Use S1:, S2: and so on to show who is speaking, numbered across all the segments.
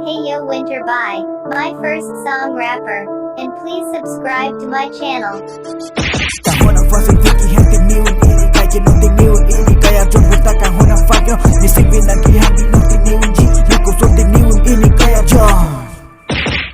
S1: Hey yo Winter Bhai, my first song rapper, and please subscribe to my channel.
S2: Kanghon phan sengve ki hai tình yêu ini kai ke no tình yêu ini kai a jong ta kanghon phan yo ni sengve na ki hai no tình yêu ji ni ko so tình yêu ini kai a jong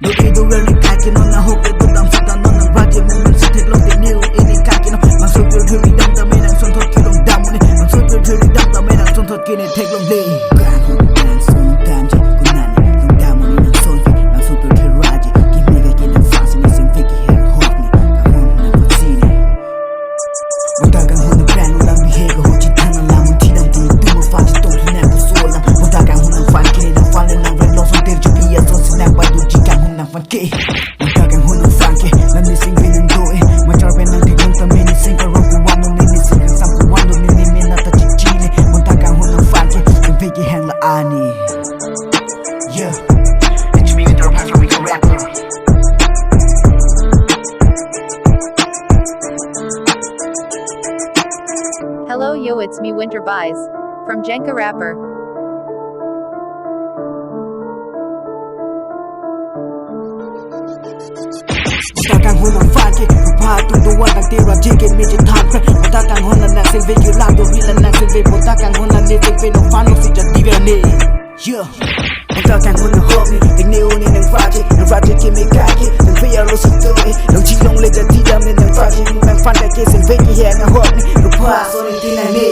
S2: no ke do wel ni kai ke no na ho ke do dam sa no na ba je mun se thek lo tình yêu ini kai ke no ma so pyo thuri dam ta me na son thot ki long dam ni ma so pyo thuri dam ta me na son thot ki ne thek long le kanghon phan son dam je ku na ni long dam ni na son fi ma so pyo thuri raji ki me ga ki na phan ni sengve ki hai ho ni kanghon na ko si ni Wata kanghon brand no lam bihe ko chi thana lam thi dam ti tu mo fa chi tong na ko so lam Wata kanghon fan ke na fan na ran lo so ter ju bi ya so snap ba du chi kanghon na fan ke Wata kanghon fan ke na ni sing bin do e ma char ben na thek ta me ni sing ka ro ko wa no ni sing ka sam ko wa no ni me na ta chi chi ni Wata kanghon fan ke be ki hang la ani Yeah it's me with your passion with your rapper
S3: Hello yo, it's me Winter Bhai from Jengkha Rapper.
S2: Wata kanghon fan ke pa tu do wa ta te ra je ke me je tha kre Wata kanghon na sengve ki la do ri la na sengve Wata kanghon na ne sengve no fan no si ja di ga ne Yeah Wata kanghon na ho ni ting ne o ni nang fa je ke me ka ke sengve ya lo so to e long chi long le ja di da me nang fa je nang fan ta ke sengve ki he na ho ni ru pa so ni ti na ne